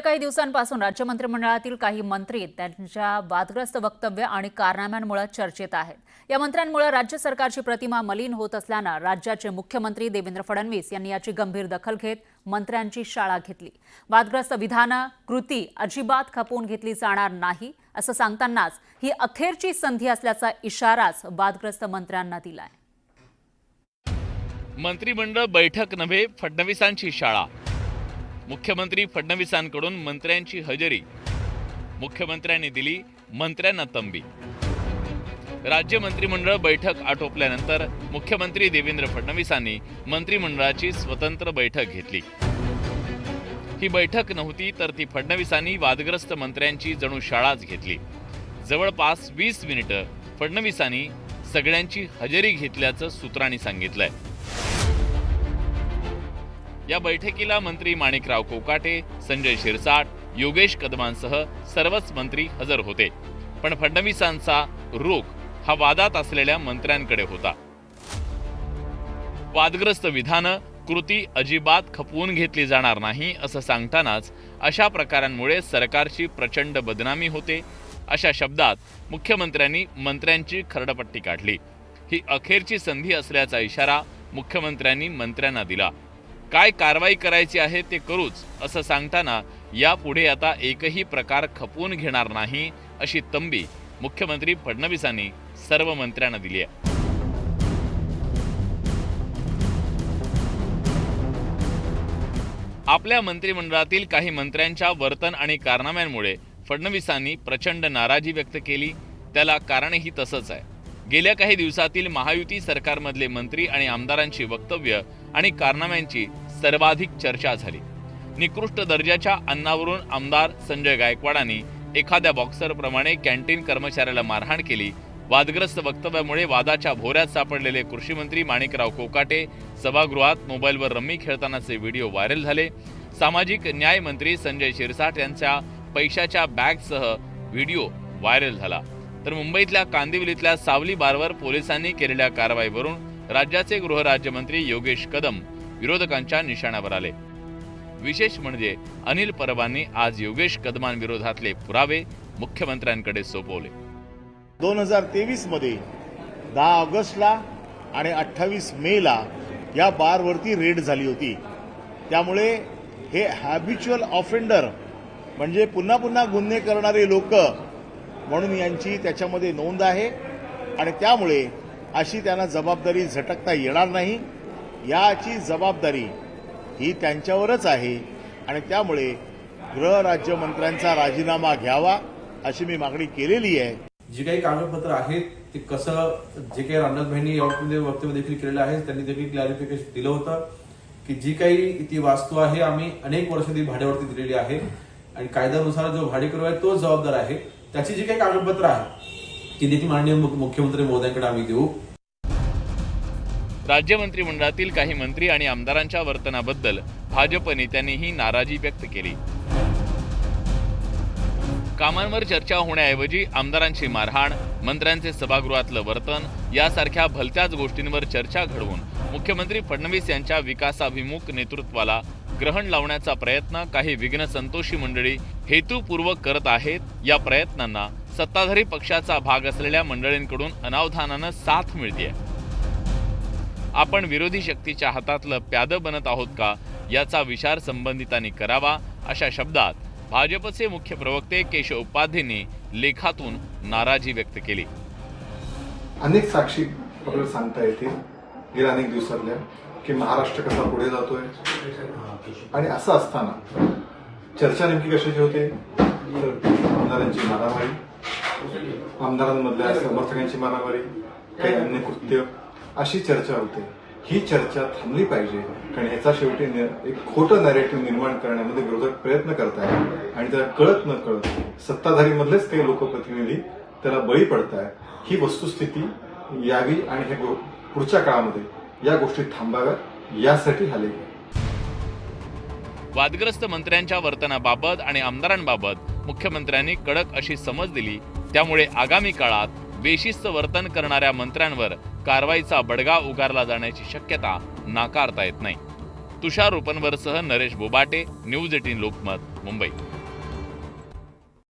गेल्या काही दिवसांपासून राज्य मंत्रिमंडळातील काही मंत्री त्यांच्या वादग्रस्त वक्तव्य आणि कारनाम्यांमुळे चर्चेत आहेत। या मंत्र्यांमुळे राज्य सरकारची प्रतिमा मलिन होत असल्याने राज्याचे मुख्यमंत्री देवेंद्र फडणवीस यांनी याची गंभीर दखल घेत मंत्र्यांची शाळा घेतली। वादग्रस्त विधानं, कृती अजिबात खपवून घेतली जाणार नाही असं सांगतानाच ही अखेरची संधी असल्याचा इशाराच वादग्रस्त मंत्र्यांना दिलाय। मंत्रिमंडळ बैठक नव्हे, फडणवीसांची शाळा। मुख्यमंत्री फडणवीसांकडून मंत्र्यांची हजेरी। मुख्यमंत्र्यांनी दिली मंत्र्यांना तंबी। राज्य मंत्रिमंडळ बैठक आटोपल्यानंतर मुख्यमंत्री देवेंद्र फडणवीसांनी मंत्रिमंडळाची स्वतंत्र बैठक घेतली। ही बैठक नव्हती तर ती फडणवीसांनी वादग्रस्त मंत्र्यांची जणू शाळाच घेतली। जवळपास 20 मिनिटं फडणवीसांनी सगळ्यांची हजेरी घेतल्याचं सूत्रांनी सांगितलंय। या बैठकीला मंत्री माणिकराव कोकाटे, संजय शिरसाट, योगेश कदमांसह सर्वच मंत्री हजर होते। पण फडणवीसांचा रोख हा वादात असलेल्या मंत्र्यांकडे होता। वादग्रस्त विधानं, कृती अजिबात खपवून घेतली जाणार नाही असं सांगतानाच अशा प्रकारांमुळे सरकारची प्रचंड बदनामी होते अशा शब्दात मुख्यमंत्र्यांनी मंत्र्यांची खरडपट्टी काढली। ही अखेरची संधी असल्याचा इशारा मुख्यमंत्र्यांनी मंत्र्यांना दिला। काय कारवाई करायची आहे ते करूच असं सांगताना यापुढे आता एकही प्रकार खपवून घेणार नाही अशी तंबी मुख्यमंत्री फडणवीसांनी सर्व मंत्र्यांना दिली आहे। आपल्या मंत्रिमंडळातील काही मंत्र्यांच्या वर्तन आणि कारनाम्यांमुळे फडणवीसांनी प्रचंड नाराजी व्यक्त केली। त्याला कारणही तसंच आहे। गेल्या काही दिवसातील महायुती सरकारमधले मंत्री आणि आमदारांची वक्तव्य आणि कारनाम्यांची सर्वाधिक चर्चा झाली। निकृष्ट दर्जाच्या अन्नावरून आमदार संजय गायकवाडांनी एखाद्या बॉक्सरप्रमाणे कॅन्टीन कर्मचाऱ्याला मारहाण केली। वादग्रस्त वक्तव्यामुळे वादाच्या भोवऱ्यात सापडलेले कृषी मंत्री माणिकराव कोकाटे सभागृहात मोबाईलवर रम्मी खेळतानाचे व्हिडिओ व्हायरल झाले। सामाजिक न्याय मंत्री संजय शिरसाट यांच्या पैशाच्या बॅगसह व्हिडिओ व्हायरल झाला। तर मुंबईतल्या कांदिवलीतल्या सावली बारवर पोलिसांनी केलेल्या कारवाईवरून राज्याचे गृहराज्यमंत्री योगेश कदम विरोधकांच्या निशाण्यावर आले। विशेष म्हणजे अनिल परबांनी आज योगेश कदमांविरोधातले पुरावे मुख्यमंत्र्यांकडे सोपवले। 2023 मध्ये 10 ऑगस्टला आणि 28 मेला या बारवरती रेड झाली होती। त्यामुळे हे हॅबिच्युअल ऑफेंडर म्हणजे पुन्हा पुन्हा गुन्हे करणारे लोक म्हणून यांची त्याच्यामध्ये नोंद आहे आणि त्यामुळे अशी त्यांना जबाबदारी झटकता येणार नाही। याची जबाबदारी ही त्यांच्यावरच आहे आणि त्यामुळे गृहराज्यमंत्र्यांचा राजीनामा घ्यावा अशी मी मागणी केलेली आहे। जी काही कागदपत्र आहेत ते कसं जे काही रामनाथभाईंनी यामध्ये वक्तव्य देखील केलेलं आहे त्यांनी देखील क्लॅरिफिकेशन दिलं होतं की जी काही ती वास्तू आहे आम्ही अनेक वर्ष ती भाड्यावरती दिलेली आहे आणि कायद्यानुसार जो भाडेकरू आहे तो जबाबदार आहे। त्याची जी काही कागदपत्र आहे ती देखील माननीय मुख्यमंत्री महोदयांकडे आम्ही देऊ। राज्य मंत्रिमंडळातील काही मंत्री आणि आमदारांच्या वर्तनाबद्दल भाजप नेत्यांनीही नाराजी व्यक्त केली। कामांवर चर्चा होण्याऐवजी आमदारांची मारहाण, मंत्र्यांचे सभागृहातलं वर्तन यासारख्या भलत्याच गोष्टींवर चर्चा घडवून मुख्यमंत्री फडणवीस यांच्या विकासाभिमुख नेतृत्वाला ग्रहण लावण्याचा प्रयत्न काही विघ्नसंतोषी मंडळी हेतुपूर्वक करत आहेत। या प्रयत्नांना सत्ताधारी पक्षाचा भाग असलेल्या मंडळींकडून अनावधानानं साथ मिळते। आपण विरोधी शक्तीच्या हातातलं प्यादं बनत आहोत का याचा विचार संबंधितांनी करावा अशा शब्दात भाजपचे मुख्य प्रवक्ते केशव उपाध्येंनी लेखातून नाराजी व्यक्त केली। अनेक साक्षी आपल्याला सांगता येतील गेल्या अनेक दिवसातल्या की महाराष्ट्र कसा पुढे जातोय आणि असं असताना चर्चा नेमकी कशाची होते तर आमदारांची मारामारी, आमदारांमधल्या समर्थकांची मारामारी, काही अन्य कृत्य अशी चर्चा होते। ही चर्चा थांबली पाहिजे कारण ह्याचा शेवटी एक खोटं नॅरेटिव्ह निर्माण करण्यामध्ये विरोधक प्रयत्न करत आहेत आणि त्याला कळत न कळत सत्ताधारी मधलेच काही लोकप्रतिनिधी त्याला बळी पडत आहेत। ही वस्तुस्थिती यावी आणि हे पुढच्या काळामध्ये या गोष्टी थांबाव्यात यासाठी हा लेख आहे। वादग्रस्त मंत्र्यांच्या वर्तनाबाबत आणि आमदारांबाबत मुख्यमंत्र्यांनी कडक अशी समज दिली। त्यामुळे आगामी काळात बेशिस्त वर्तन करणाऱ्या मंत्र्यांवर कारवाईचा बडगा उगारला जाण्याची शक्यता नाकारता येत नाही। तुषार रुपनवरसह नरेश बोबाटे, न्यूज 18 लोकमत। मुंबई.